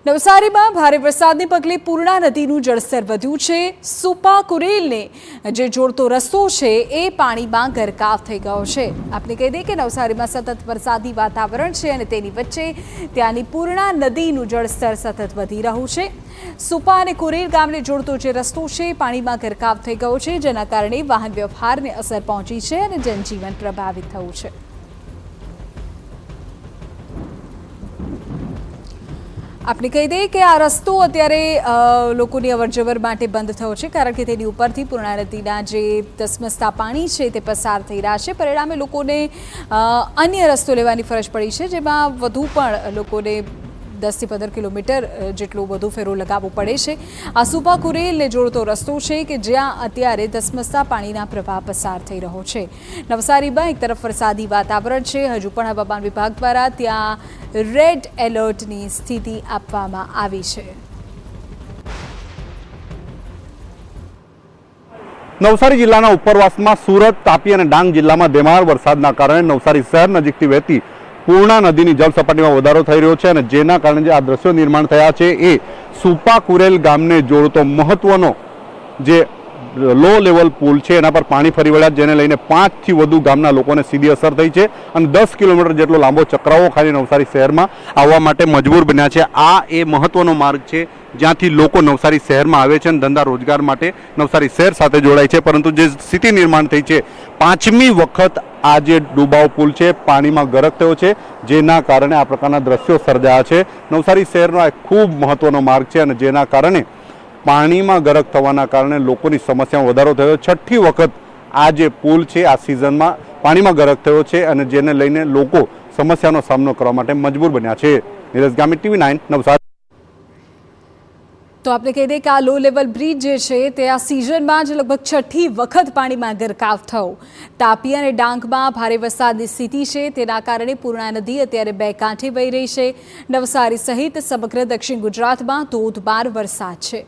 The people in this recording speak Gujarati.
નવસારીમાં ભારે વરસાદને પગલે પૂર્ણા નદીનું જળસ્તર વધ્યું છે। સુપા કુરેલને જે જોડતો રસ્તો છે એ પાણીમાં ગરકાવ થઈ ગયો છે। આપણે કહી દઈએ કે નવસારીમાં સતત વરસાદી વાતાવરણ છે અને તેની વચ્ચે ત્યાંની પૂર્ણા નદીનું જળસ્તર સતત વધી રહ્યું છે। સુપા અને કુરેલ ગામને જોડતો જે રસ્તો છે પાણીમાં ગરકાવ થઈ ગયો છે, જેના કારણે વાહન વ્યવહારને અસર પહોંચી છે અને જનજીવન પ્રભાવિત થયું છે। આપણે કહી દઈએ કે આ રસ્તો અત્યારે લોકોની અવરજવર માટે બંધ થયો છે, કારણ કે તેની ઉપરથી પૂર્ણા નદીના જે ધસમસતા પાણી છે તે પસાર થઈ રહ્યા છે। પરિણામે લોકોને અન્ય રસ્તો લેવાની ફરજ પડી છે, જેમાં વધુ પણ લોકોને 10 થી 15 કિલોમીટર જેટલો વધુ ફેરો લગાવવો પડે છે। આ સુપા કુરેલને જોડતો રસ્તો છે કે જ્યાં અત્યારે ધસમસતા પાણીના પ્રવાહ પસાર થઈ રહ્યો છે। નવસારીમાં એક તરફ વરસાદી વાતાવરણ છે, હજુ પણ હવામાન વિભાગ દ્વારા ત્યાં રેડ એલર્ટની સ્થિતિ આપવામાં આવી છે। નવસારી જિલ્લાના ઉપરવાસમાં સુરત, તાપી અને ડાંગ જિલ્લામાં ધેમાર વરસાદના કારણે નવસારી શહેર નજીકથી વહેતી પૂર્ણા નદીની જળ સપાટીમાં વધારો થઈ રહ્યો છે અને જેના કારણે જે આ દ્રશ્યો નિર્માણ થયા છે એ સુપા કુરેલ ગામને જોડતો મહત્વનો જે લો લેવલ પુલ છે એના પર પાણી ફરી વળ્યા, જેને લઈને 5 થી વધુ ગામના લોકોને સીધી અસર થઈ છે અને 10 કિલોમીટર જેટલો લાંબો ચક્રાવો ખાલી નવસારી શહેરમાં આવવા માટે મજબૂર બન્યા છે। આ એ મહત્વનો માર્ગ છે જ્યાંથી લોકો નવસારી શહેરમાં આવે છે અને ધંધા રોજગાર માટે નવસારી શહેર સાથે જોડાય છે, પરંતુ જે સ્થિતિ નિર્માણ થઈ છે, 5મી વખત આ જે ડુબાવ પુલ છે પાણીમાં ગરક થયો છે, જેના કારણે આ પ્રકારના દ્રશ્યો સર્જાયા છે। નવસારી શહેરનો આ ખૂબ મહત્વનો માર્ગ છે અને જેના કારણે પાણીમાં ગરક થવાના કારણે લોકોની સમસ્યામાં વધારો થયો। 6ઠી વખત આ જે પુલ છે આ સિઝનમાં પાણીમાં ગરક થયો છે અને જેને લઈને લોકો સમસ્યાનો સામનો કરવા માટે મજબૂર બન્યા છે। નીરજ ગામિત, TV9 નવસારી। તો આપણે કહી દઈએ કે આ લો લેવલ બ્રિજ જે છે તે આ સિઝનમાં જ લગભગ 6ઠી વખત પાણીમાં ગરકાવ થયો। તાપી અને ડાંગમાં ભારે વરસાદની સ્થિતિ છે, તેના કારણે પૂર્ણા નદી અત્યારે બે કાંઠે વહી રહી છે। નવસારી સહિત સમગ્ર દક્ષિણ ગુજરાતમાં ધોધમાર વરસાદ છે।